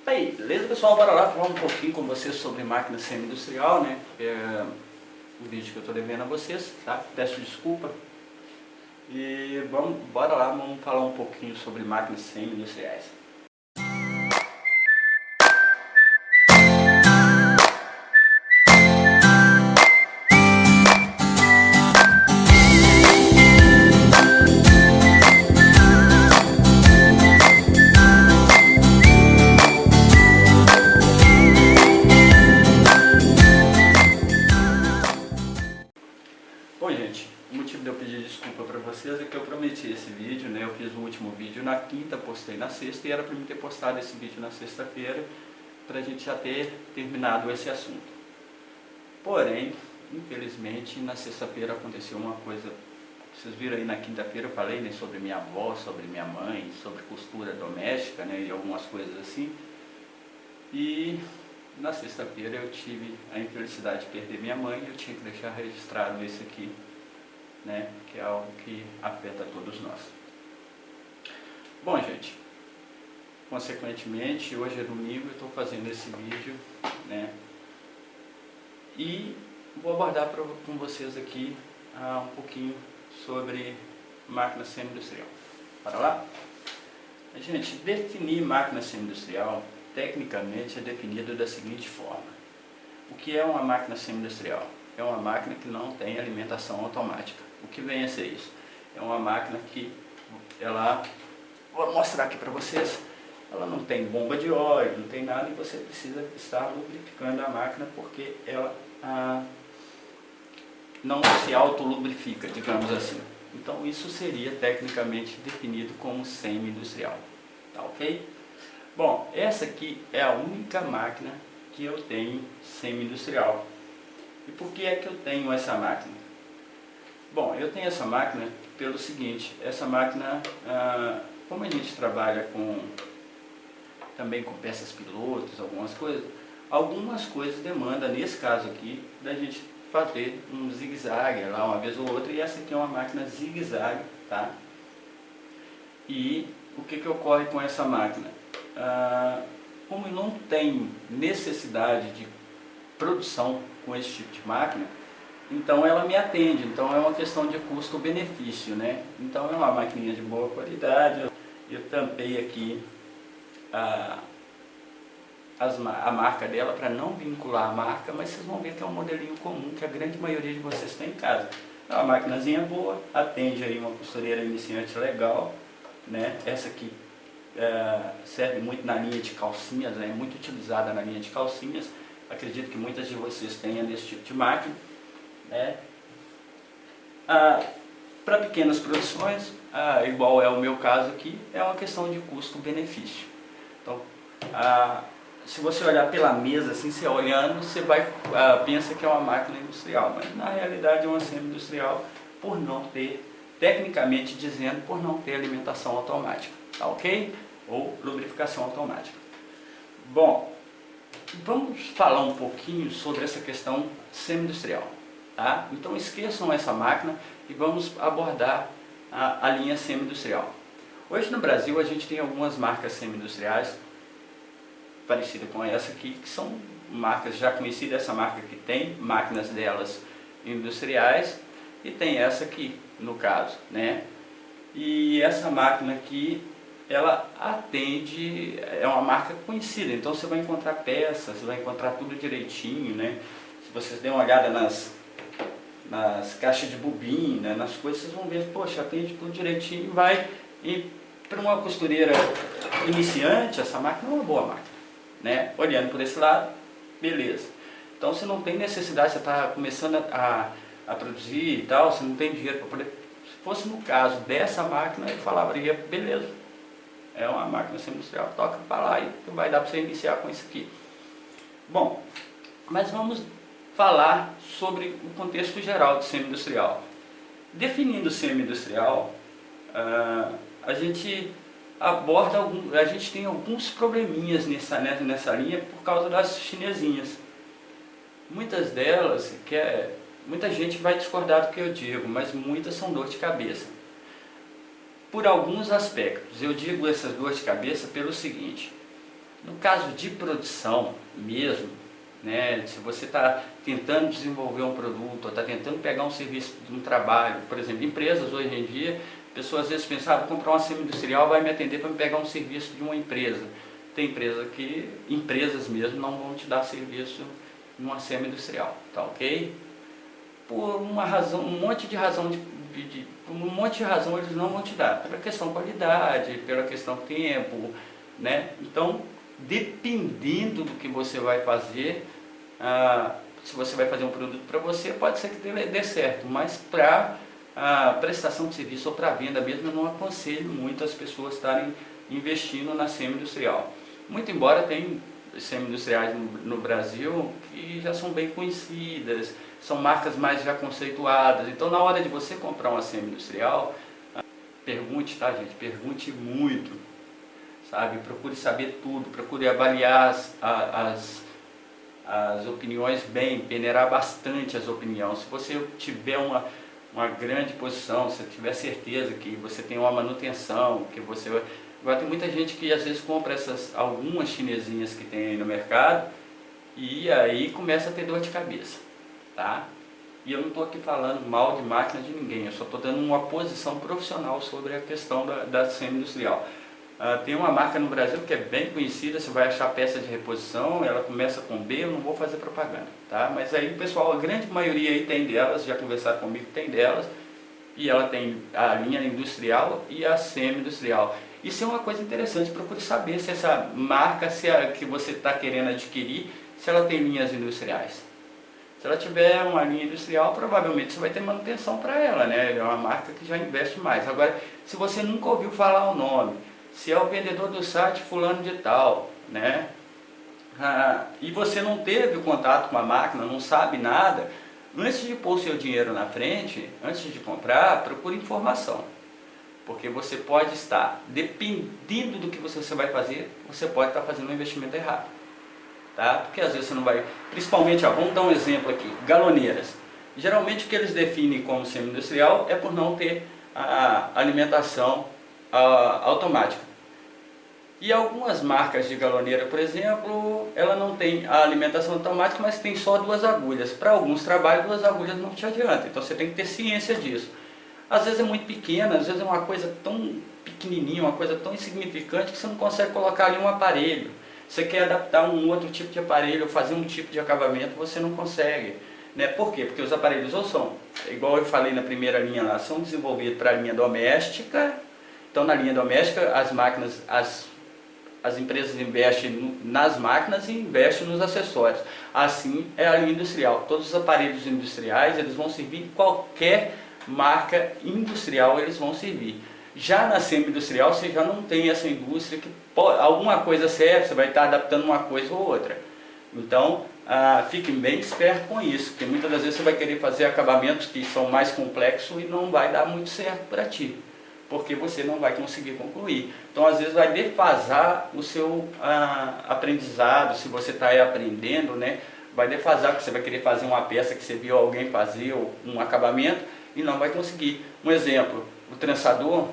Aí, beleza pessoal? Bora lá falar um pouquinho com vocês sobre máquina semi-industrial, né? O vídeo que eu estou devendo a vocês, tá? Peço desculpa. E bora lá, vamos falar um pouquinho sobre máquinas semi-industriais. Bom gente, o motivo de eu pedir desculpa para vocês é que eu prometi esse vídeo, né? Eu fiz o último vídeo na quinta, postei na sexta e era para mim ter postado esse vídeo na sexta-feira para a gente já ter terminado esse assunto. Porém, infelizmente, na sexta-feira aconteceu uma coisa. Vocês viram aí na quinta-feira eu falei, né, sobre minha avó, sobre minha mãe, sobre costura doméstica, né, e algumas coisas assim. E na sexta-feira eu tive a infelicidade de perder minha mãe e eu tinha que deixar registrado isso aqui, né, que é algo que afeta todos nós. Bom gente, consequentemente, hoje é domingo e estou fazendo esse vídeo, né, e vou abordar com vocês aqui um pouquinho sobre máquina semi-industrial. Bora lá? Gente, definir máquina semi-industrial, tecnicamente, é definido da seguinte forma. O que é uma máquina semi-industrial? É uma máquina que não tem alimentação automática. O que vem a ser isso? É uma máquina que vou mostrar aqui para vocês, ela não tem bomba de óleo, não tem nada e você precisa estar lubrificando a máquina porque ela não se auto-lubrifica, digamos assim. Então isso seria tecnicamente definido como semi-industrial. Tá ok? Bom, essa aqui é a única máquina que eu tenho semi-industrial. E por que é que eu tenho essa máquina? Bom, eu tenho essa máquina pelo seguinte, essa máquina, como a gente trabalha também com peças pilotos, algumas coisas demandam, nesse caso aqui, da gente fazer um zigue-zague lá uma vez ou outra, e essa aqui é uma máquina zigue-zague, tá? E o que ocorre com essa máquina? Como eu não tenho necessidade de produção com esse tipo de máquina, então ela me atende, então é uma questão de custo-benefício, né? Então é uma maquininha de boa qualidade, eu tampei aqui a marca dela para não vincular a marca, mas vocês vão ver que é um modelinho comum que a grande maioria de vocês tem em casa. É uma maquinazinha boa, atende aí uma costureira iniciante legal, né? Essa aqui serve muito na linha de calcinhas, é muito utilizada na linha de calcinhas. Acredito que muitas de vocês tenham desse tipo de máquina, né? Para pequenas produções, igual é o meu caso aqui, é uma questão de custo-benefício. Então, se você olhar pela mesa, assim, você olhando, você pensa que é uma máquina industrial, mas na realidade é uma semi-industrial por não ter, tecnicamente dizendo, por não ter alimentação automática, tá ok? Ou lubrificação automática. Bom, vamos falar um pouquinho sobre essa questão semi-industrial, tá? Então esqueçam essa máquina e vamos abordar a linha semi-industrial. Hoje no Brasil a gente tem algumas marcas semi-industriais parecida com essa aqui, que são marcas já conhecidas, essa marca que tem máquinas delas industriais, e tem essa aqui, no caso, né? E essa máquina aqui, ela atende, é uma marca conhecida, então você vai encontrar peças, você vai encontrar tudo direitinho, né? Se vocês derem uma olhada nas caixas de bobina, nas coisas, vocês vão ver, poxa, atende tudo direitinho, e para uma costureira iniciante, essa máquina é uma boa máquina. Né? Olhando por esse lado, beleza. Então você não tem necessidade, você está começando a produzir e tal, você não tem dinheiro para poder. Se fosse no caso dessa máquina, eu falaria, beleza, é uma máquina semi-industrial, toca para lá e vai dar para você iniciar com isso aqui. Bom, mas vamos falar sobre o contexto geral de semi-industrial. Definindo semi-industrial, a gente tem alguns probleminhas nessa linha por causa das chinesinhas. Muitas delas, muita gente vai discordar do que eu digo, mas muitas são dor de cabeça. Por alguns aspectos, eu digo essas dores de cabeça pelo seguinte: No caso de produção mesmo, né, se você está tentando desenvolver um produto, ou está tentando pegar um serviço de um trabalho, por exemplo, empresas hoje em dia, pessoas às vezes pensam, vou comprar uma semi-industrial, vai me atender para me pegar um serviço de uma empresa. Tem empresas mesmo não vão te dar serviço numa semi-industrial, tá ok? Por uma razão, um monte de razão eles não vão te dar, pela questão qualidade, pela questão tempo, né? Então, dependendo do que você vai fazer, se você vai fazer um produto para você, pode ser que dê certo, mas para prestação de serviço ou para venda mesmo, eu não aconselho muito as pessoas estarem investindo na semi-industrial. Muito embora tem semi-industriais no Brasil que já são bem conhecidas, são marcas mais já conceituadas. Então, na hora de você comprar uma semi-industrial, pergunte, tá, gente? Pergunte muito, sabe? Procure saber tudo, procure avaliar as opiniões bem, peneirar bastante as opiniões. Se você tiver uma grande posição, se tiver certeza que você tem uma manutenção, que você... Agora tem muita gente que às vezes compra algumas chinesinhas que tem aí no mercado e aí começa a ter dor de cabeça, tá? E eu não estou aqui falando mal de máquina de ninguém, eu só estou dando uma posição profissional sobre a questão da semi-industrial. Tem uma marca no Brasil que é bem conhecida, você vai achar peça de reposição, ela começa com B, eu não vou fazer propaganda, tá? Mas aí o pessoal, a grande maioria aí tem delas, já conversaram comigo, tem delas, e ela tem a linha industrial e a semi-industrial. Isso é uma coisa interessante, procure saber se essa marca que você está querendo adquirir, se ela tem linhas industriais. Se ela tiver uma linha industrial, provavelmente você vai ter manutenção para ela, né? É uma marca que já investe mais. Agora, se você nunca ouviu falar o nome, se é o vendedor do site fulano de tal, né? E você não teve o contato com a máquina, não sabe nada, antes de pôr o seu dinheiro na frente, antes de comprar, procure informação. Porque você pode estar, dependendo do que você vai fazer, você pode estar fazendo um investimento errado. Tá? Porque às vezes você não vai... Principalmente, vamos dar um exemplo aqui, galoneiras. Geralmente o que eles definem como semi-industrial é por não ter a alimentação automática. E algumas marcas de galoneira, por exemplo, ela não tem a alimentação automática, mas tem só 2 agulhas. Para alguns trabalhos, 2 agulhas não te adianta, então você tem que ter ciência disso. Às vezes é muito pequena, às vezes é uma coisa tão pequenininha, uma coisa tão insignificante que você não consegue colocar ali um aparelho. Você quer adaptar um outro tipo de aparelho, fazer um tipo de acabamento, você não consegue. Né? Por quê? Porque os aparelhos ou são, igual eu falei na primeira linha lá, são desenvolvidos para a linha doméstica. Então na linha doméstica as máquinas, as empresas investem nas máquinas e investem nos acessórios. Assim é a linha industrial. Todos os aparelhos industriais eles vão servir em qualquer marca industrial, eles vão servir. Já na semi-industrial você já não tem essa indústria que alguma coisa serve, você vai estar adaptando uma coisa ou outra. Então fiquem bem espertos com isso, porque muitas das vezes você vai querer fazer acabamentos que são mais complexos e não vai dar muito certo para ti, porque você não vai conseguir concluir. Então às vezes vai defasar o seu aprendizado, se você está aí aprendendo, né? Vai defasar, porque você vai querer fazer uma peça que você viu alguém fazer, ou um acabamento, e não vai conseguir. Um exemplo, o trançador,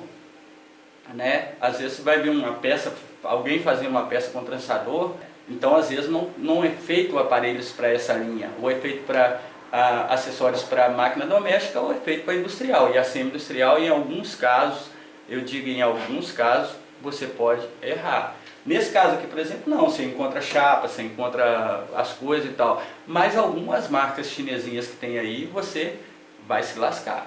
né? Às vezes você vai ver uma peça, alguém fazendo uma peça com trançador, então às vezes não é feito aparelhos para essa linha, ou é feito para acessórios para máquina doméstica, ou é feito para industrial. E a semi-industrial, em alguns casos, eu digo em alguns casos, você pode errar. Nesse caso aqui, por exemplo, não, você encontra chapa, você encontra as coisas e tal, mas algumas marcas chinesinhas que tem aí, você vai se lascar,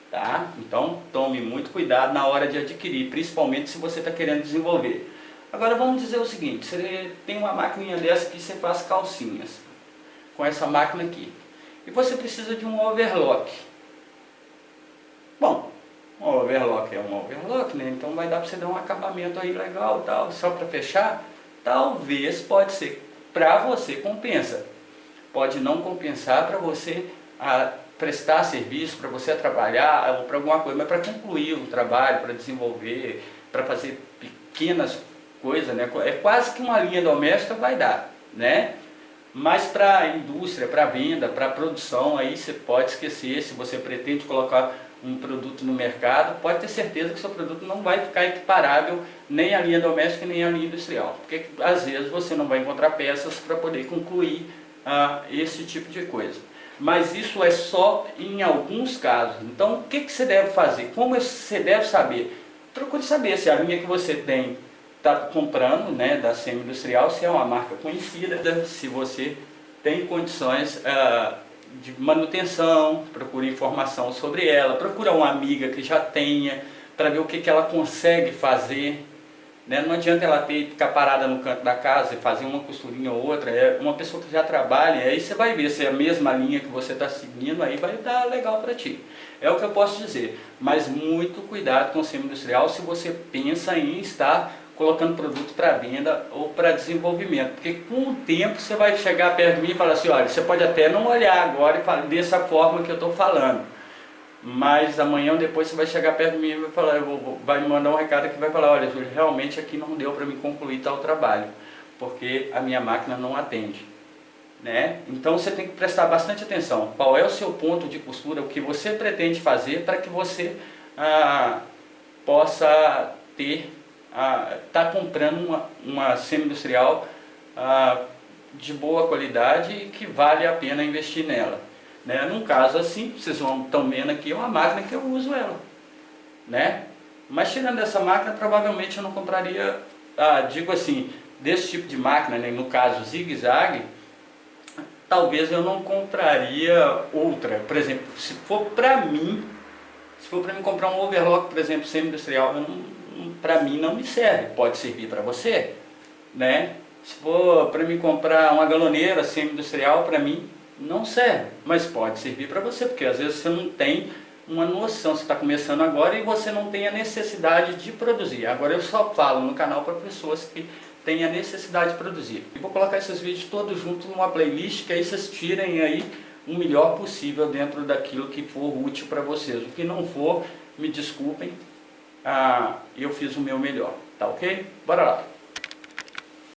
tá? Então tome muito cuidado na hora de adquirir, principalmente se você está querendo desenvolver. Agora vamos dizer o seguinte, você tem uma maquininha dessa que você faz calcinhas, com essa máquina aqui, e você precisa de um overlock. Bom, um overlock é um overlock, né? Então vai dar para você dar um acabamento aí legal, tal, só para fechar. Talvez, pode ser, para você compensa, pode não compensar para você prestar serviço, para você trabalhar ou para alguma coisa, mas para concluir o trabalho, para desenvolver, para fazer pequenas coisas, né? É quase que uma linha doméstica vai dar, né? Mas para a indústria, para a venda, para a produção, aí você pode esquecer. Se você pretende colocar um produto no mercado, pode ter certeza que seu produto não vai ficar equiparável nem à linha doméstica nem à linha industrial, porque às vezes você não vai encontrar peças para poder concluir esse tipo de coisa. Mas isso é só em alguns casos. Então, o que você deve fazer? Como você deve saber? Procure saber se a linha que você tem está comprando, né, da semi-industrial, se é uma marca conhecida, se você tem condições de manutenção, procure informação sobre ela, procura uma amiga que já tenha, para ver o que ela consegue fazer. Né? Não adianta ela ficar parada no canto da casa e fazer uma costurinha ou outra, é uma pessoa que já trabalha, aí você vai ver se é a mesma linha que você está seguindo, aí vai dar legal para ti. É o que eu posso dizer, mas muito cuidado com o semi-industrial se você pensa em estar colocando produto para venda ou para desenvolvimento, porque com o tempo você vai chegar perto de mim e falar assim, olha, você pode até não olhar agora e falar dessa forma que eu estou falando, mas amanhã ou depois você vai chegar perto de mim e vai falar, vai me mandar um recado que vai falar, olha, Júlio, realmente aqui não deu para me concluir tal trabalho, porque a minha máquina não atende. Né? Então você tem que prestar bastante atenção, qual é o seu ponto de costura, o que você pretende fazer para que você possa ter está comprando uma semi-industrial de boa qualidade e que vale a pena investir nela. Né? Num caso assim, vocês estão vendo aqui, é uma máquina que eu uso ela. Né? Mas tirando essa máquina, provavelmente eu não compraria, digo assim, desse tipo de máquina, né? No caso zigue-zague, talvez eu não compraria outra. Por exemplo, se for para mim comprar um overlock, por exemplo, semi-industrial, para mim não me serve, pode servir para você, né? Se for para mim comprar uma galoneira semi-industrial, para mim não serve, mas pode servir para você, porque às vezes você não tem uma noção, você está começando agora e você não tem a necessidade de produzir. Agora eu só falo no canal para pessoas que têm a necessidade de produzir. E vou colocar esses vídeos todos juntos numa playlist, que aí vocês tirem aí o melhor possível dentro daquilo que for útil para vocês. O que não for, me desculpem, eu fiz o meu melhor, tá ok? Bora lá!